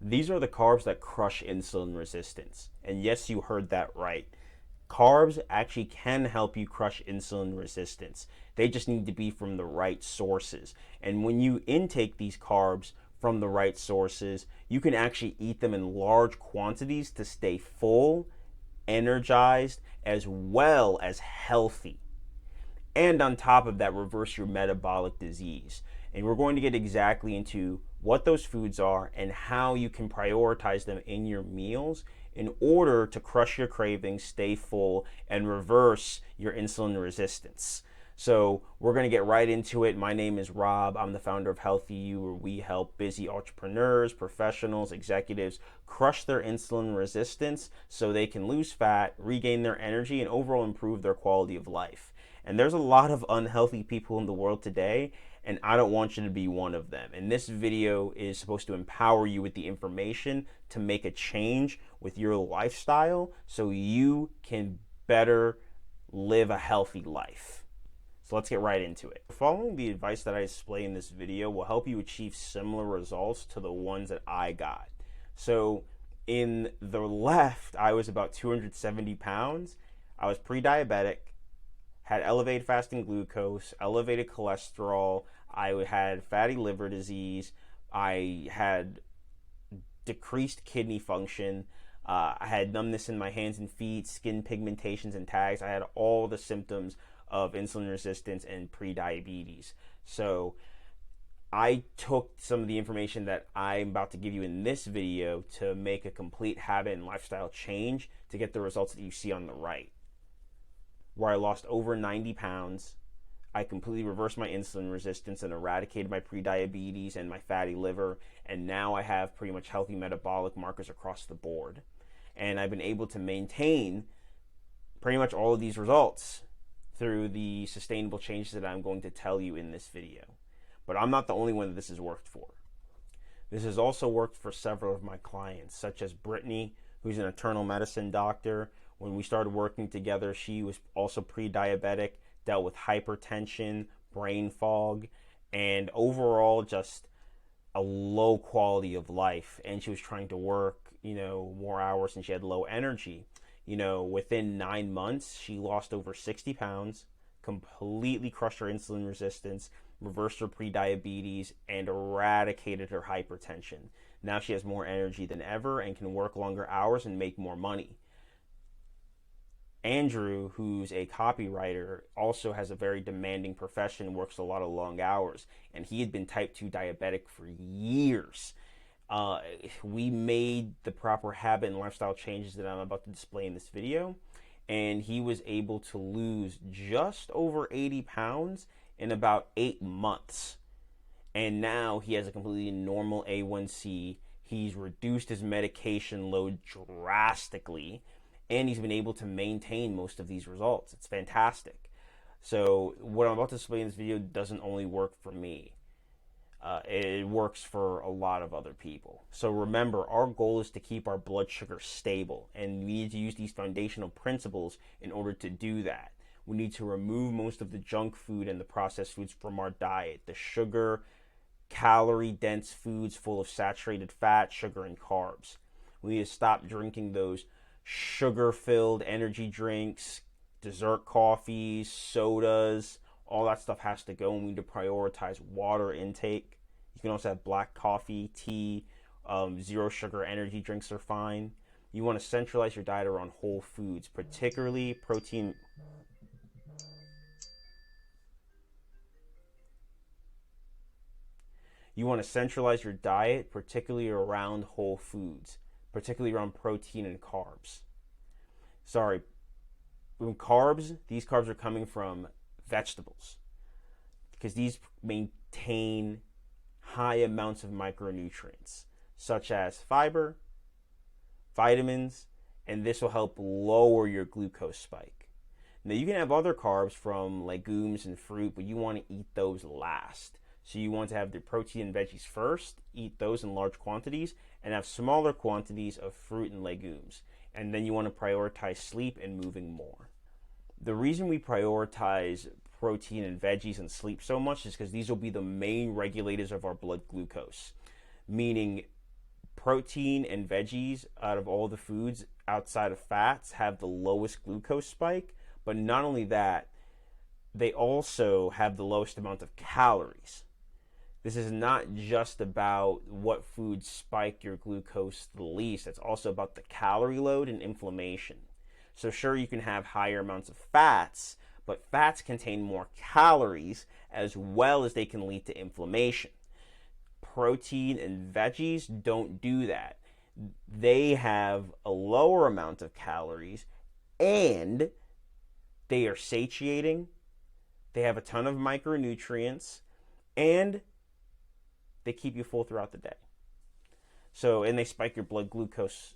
These are the carbs that crush insulin resistance. And yes, you heard that right. Carbs actually can help you crush insulin resistance. They just need to be from the right sources. And when you intake these carbs from the right sources, you can actually eat them in large quantities to stay full, energized, as well as healthy. And on top of that, reverse your metabolic disease. And we're going to get exactly into what those foods are and how you can prioritize them in your meals in order to crush your cravings, stay full, and reverse your insulin resistance. So we're going to get right into it. My name is Rob. I'm the founder of Healthy You, where we help busy entrepreneurs, professionals, executives crush their insulin resistance so they can lose fat, regain their energy, and overall improve their quality of life. And there's a lot of unhealthy people in the world today, and I don't want you to be one of them. And this video is supposed to empower you with the information to make a change with your lifestyle so you can better live a healthy life. So let's get right into it. Following the advice that I display in this video will help you achieve similar results to the ones that I got. So in the left, I was about 270 pounds. I was pre-diabetic, had elevated fasting glucose, elevated cholesterol. I had fatty liver disease. I had decreased kidney function. I had numbness in my hands and feet, skin pigmentations and tags. I had all the symptoms of insulin resistance and pre-diabetes. So I took some of the information that I'm about to give you in this video to make a complete habit and lifestyle change to get the results that you see on the right, where I lost over 90 pounds. I completely reversed my insulin resistance and eradicated my prediabetes and my fatty liver. And now I have pretty much healthy metabolic markers across the board. And I've been able to maintain pretty much all of these results through the sustainable changes that I'm going to tell you in this video. But I'm not the only one that this has worked for. This has also worked for several of my clients, such as Brittany, who's an internal medicine doctor. When we started working together, she was also pre-diabetic, dealt with hypertension, brain fog, and overall just a low quality of life. And she was trying to work, more hours, and she had low energy. Within 9 months, she lost over 60 pounds, completely crushed her insulin resistance, reversed her pre-diabetes, and eradicated her hypertension. Now she has more energy than ever and can work longer hours and make more money. Andrew, who's a copywriter, also has a very demanding profession, works a lot of long hours, and he had been type 2 diabetic for years. We made the proper habit and lifestyle changes that I'm about to display in this video, and he was able to lose just over 80 pounds in about 8 months. And now he has a completely normal A1C. He's reduced his medication load drastically, and he's been able to maintain most of these results. It's fantastic. So what I'm about to display in this video doesn't only work for me. It works for a lot of other people. So remember, our goal is to keep our blood sugar stable, and we need to use these foundational principles in order to do that. We need to remove most of the junk food and the processed foods from our diet, the sugar, calorie-dense foods full of saturated fat, sugar, and carbs. We need to stop drinking those sugar-filled energy drinks, dessert coffees, sodas. All that stuff has to go, and we need to prioritize water intake. You can also have black coffee, tea, zero sugar energy drinks are fine. You want to centralize your diet around whole foods, particularly protein. You want to centralize your diet, particularly around whole foods, particularly around protein and carbs. Sorry, carbs, these carbs are coming from vegetables because these maintain high amounts of micronutrients such as fiber, vitamins, and this will help lower your glucose spike. Now you can have other carbs from legumes and fruit, but you want to eat those last. So you want to have the protein and veggies first, eat those in large quantities, and have smaller quantities of fruit and legumes. And then you want to prioritize sleep and moving more. The reason we prioritize protein and veggies and sleep so much is because these will be the main regulators of our blood glucose. Meaning Protein and veggies, out of all the foods outside of fats, have the lowest glucose spike. But not only that, they also have the lowest amount of calories. This is not just about what foods spike your glucose the least. It's also about the calorie load and inflammation. So sure, you can have higher amounts of fats, but fats contain more calories as well as they can lead to inflammation. Protein and veggies don't do that. They have a lower amount of calories and they are satiating. They have a ton of micronutrients and they keep you full throughout the day. So, and they spike your blood glucose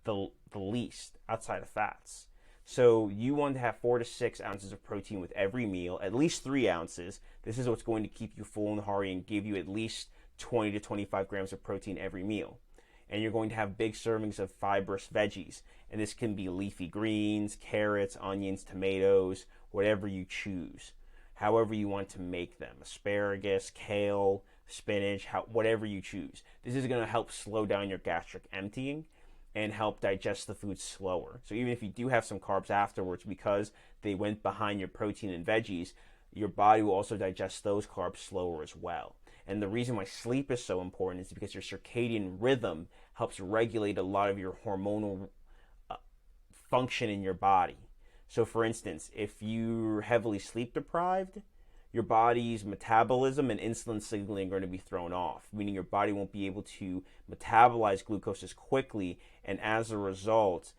the least outside of fats. So you want to have 4 to 6 ounces of protein with every meal, at least 3 ounces. This is what's going to keep you full and hearty and give you at least 20 to 25 grams of protein every meal. And you're going to have big servings of fibrous veggies. And this can be leafy greens, carrots, onions, tomatoes, whatever you choose. However you want to make them. Asparagus, kale, spinach, whatever you choose. This is going to help slow down your gastric emptying and help digest the food slower. So even if you do have some carbs afterwards, because they went behind your protein and veggies, your body will also digest those carbs slower as well. And the reason why sleep is so important is because your circadian rhythm helps regulate a lot of your hormonal function in your body. So for instance, if you're heavily sleep deprived, your body's metabolism and insulin signaling are going to be thrown off, meaning your body won't be able to metabolize glucose as quickly, and as a result,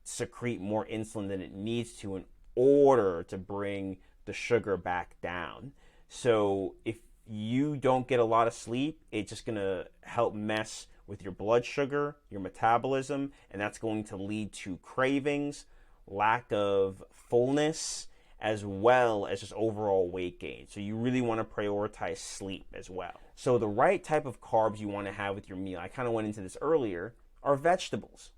secrete more insulin than it needs to in order to bring the sugar back down. So if you don't get a lot of sleep, it's just going to help mess with your blood sugar, your metabolism, and that's going to lead to cravings, lack of fullness, as well as just overall weight gain. So you really want to prioritize sleep as well. So the right type of carbs you want to have with your meal, I kind of went into this earlier, are vegetables.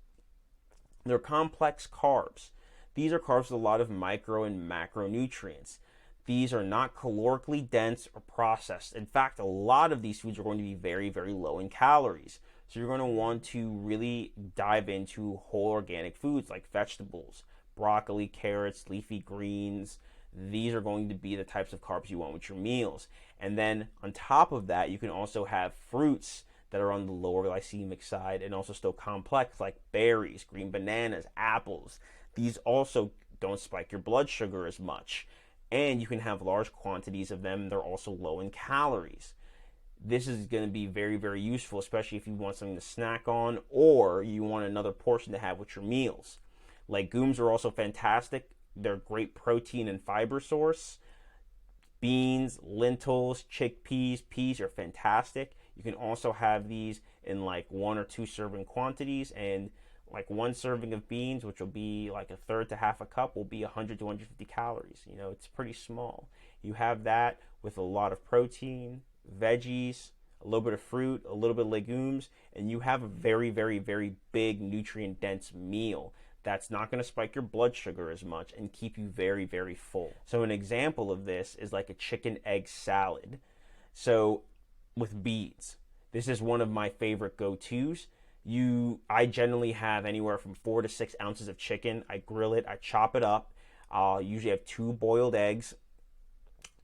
They're complex carbs. These are carbs with a lot of micro and macronutrients. These are not calorically dense or processed. In fact, a lot of these foods are going to be very, very low in calories. So you're going to want to really dive into whole organic foods like vegetables, broccoli, carrots, leafy greens. These are going to be the types of carbs you want with your meals. And then on top of that, you can also have fruits that are on the lower glycemic side and also still complex, like berries, green bananas, apples. These also don't spike your blood sugar as much. And you can have large quantities of them. They're also low in calories. This is going to be very, very useful, especially if you want something to snack on or you want another portion to have with your meals. Legumes are also fantastic. They're a great protein and fiber source. Beans, lentils, chickpeas, peas are fantastic. You can also have these in like 1 or 2 serving quantities, and like 1 serving of beans, which will be like a third to half a cup, will be 100 to 150 calories. You know, it's pretty small. You have that with a lot of protein, veggies, a little bit of fruit, a little bit of legumes, and you have a very, very, very big nutrient dense meal that's not going to spike your blood sugar as much and keep you very, very full. So an example of this is like a chicken egg salad. So with beans, this is one of my favorite go-tos. I generally have anywhere from 4 to 6 ounces of chicken. I grill it, I chop it up. I'll usually have 2 boiled eggs.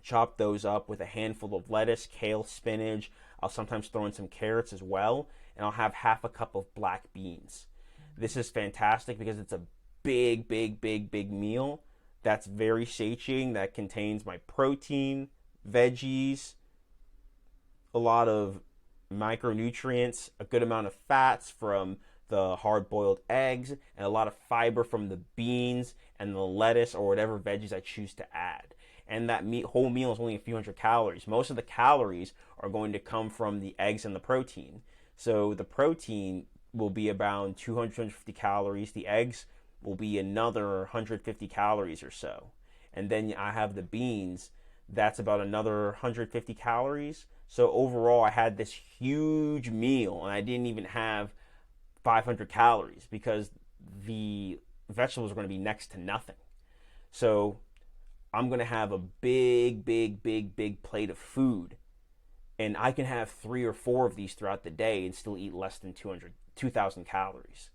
Chop those up with a handful of lettuce, kale, spinach. I'll sometimes throw in some carrots as well, and I'll have half a cup of black beans. This is fantastic because it's a big, big, big, big meal that's very satiating, that contains my protein, veggies, a lot of micronutrients, a good amount of fats from the hard-boiled eggs, and a lot of fiber from the beans and the lettuce or whatever veggies I choose to add. And that whole meal is only a few hundred calories. Most of the calories are going to come from the eggs and the protein. So the protein will be about 250 calories. The eggs will be another 150 calories or so. And then I have the beans. That's about another 150 calories. So overall, I had this huge meal, and I didn't even have 500 calories because the vegetables are going to be next to nothing. So I'm going to have a big, big, big, big plate of food And I can have 3 or 4 of these throughout the day and still eat less than 2,000 calories.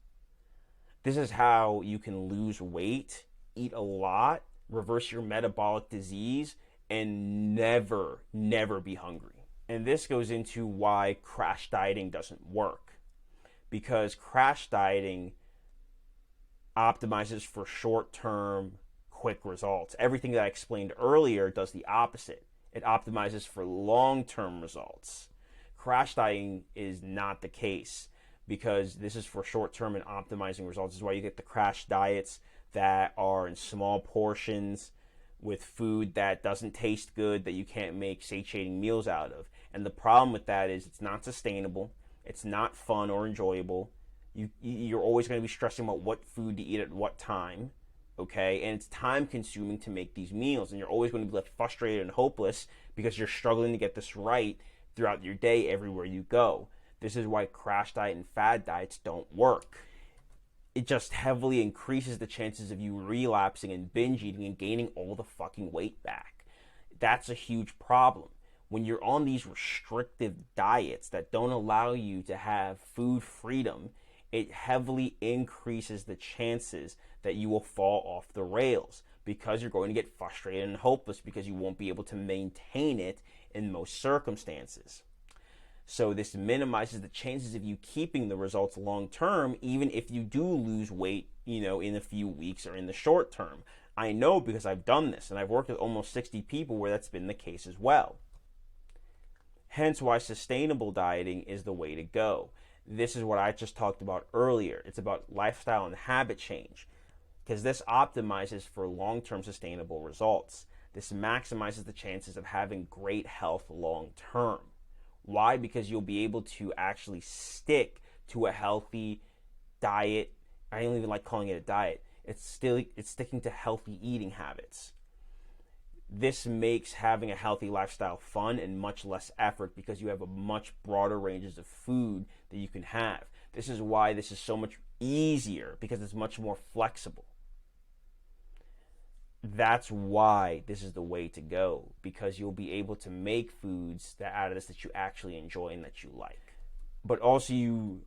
This is how you can lose weight, eat a lot, reverse your metabolic disease, and never be hungry. And this goes into why crash dieting doesn't work. Because crash dieting optimizes for short-term, quick results. Everything that I explained earlier does the opposite. It optimizes for long-term results. Crash dieting is not the case, because this is for short-term and optimizing results. This is why you get the crash diets that are in small portions with food that doesn't taste good, that you can't make satiating meals out of. And the problem with that is it's not sustainable, it's not fun or enjoyable. You're always going to be stressing about what food to eat at what time, okay? And it's time consuming to make these meals, and you're always going to be left frustrated and hopeless because you're struggling to get this right throughout your day everywhere you go. This is why crash diet and fad diets don't work. It just heavily increases the chances of you relapsing and binge eating and gaining all the fucking weight back. That's a huge problem. When you're on these restrictive diets that don't allow you to have food freedom, it heavily increases the chances that you will fall off the rails, because you're going to get frustrated and hopeless because you won't be able to maintain it in most circumstances. So this minimizes the chances of you keeping the results long term, even if you do lose weight, in a few weeks or in the short term. I know, because I've done this, and I've worked with almost 60 people where that's been the case as well. Hence why sustainable dieting is the way to go. This is what I just talked about earlier. It's about lifestyle and habit change, because this optimizes for long-term sustainable results. This maximizes the chances of having great health long-term. Why? Because you'll be able to actually stick to a healthy diet. I don't even like calling it a diet. It's sticking to healthy eating habits. This makes having a healthy lifestyle fun and much less effort, because you have a much broader ranges of food that you can have. This is why this is so much easier, because it's much more flexible. That's why this is the way to go, because you'll be able to make foods out of this that you actually enjoy and that you like. But also, you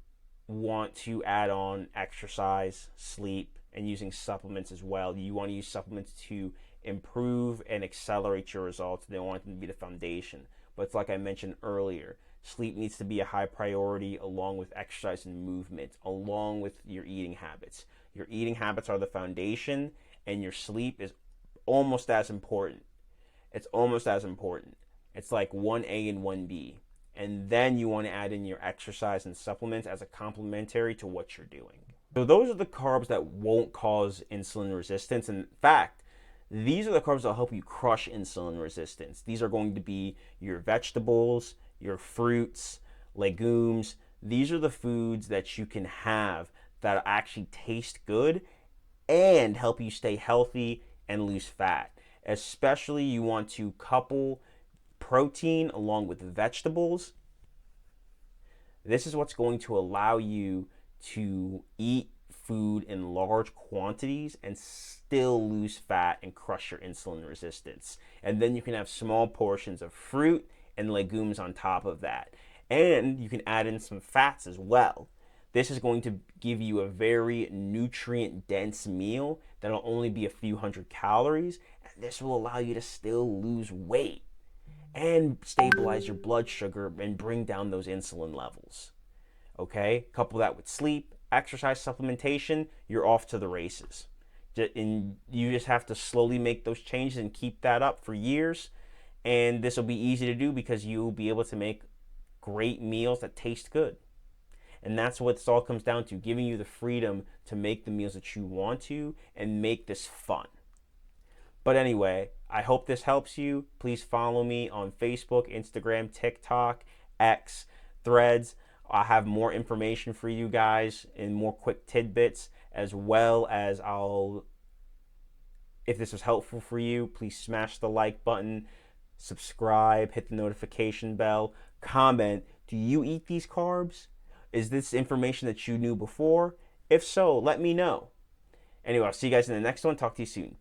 want to add on exercise, sleep, and using supplements as well. You want to use supplements to improve and accelerate your results. They don't want them to be the foundation. But it's like I mentioned earlier, sleep needs to be a high priority, along with exercise and movement, along with your eating habits. Your eating habits are the foundation, and your sleep is almost as important. It's almost as important. It's like 1A and 1B. And then you want to add in your exercise and supplements as a complementary to what you're doing. So those are the carbs that won't cause insulin resistance. In fact, these are the carbs that will help you crush insulin resistance. These are going to be your vegetables, your fruits, legumes. These are the foods that you can have that actually taste good and help you stay healthy and lose fat. Especially, you want to couple protein along with vegetables. This is what's going to allow you to eat food in large quantities and still lose fat and crush your insulin resistance. And then you can have small portions of fruit and legumes on top of that. And you can add in some fats as well. This is going to give you a very nutrient-dense meal that'll only be a few hundred calories, and this will allow you to still lose weight and stabilize your blood sugar and bring down those insulin levels. Okay? Couple that with sleep, exercise, supplementation, you're off to the races. And you just have to slowly make those changes and keep that up for years, and this will be easy to do because you'll be able to make great meals that taste good. And that's what this all comes down to, giving you the freedom to make the meals that you want to and make this fun. But anyway, I hope this helps you. Please follow me on Facebook, Instagram, TikTok, X, Threads. I have more information for you guys and more quick tidbits, as well as if this was helpful for you, please smash the like button, subscribe, hit the notification bell, comment. Do you eat these carbs? Is this information that you knew before? If so, let me know. Anyway, I'll see you guys in the next one. Talk to you soon.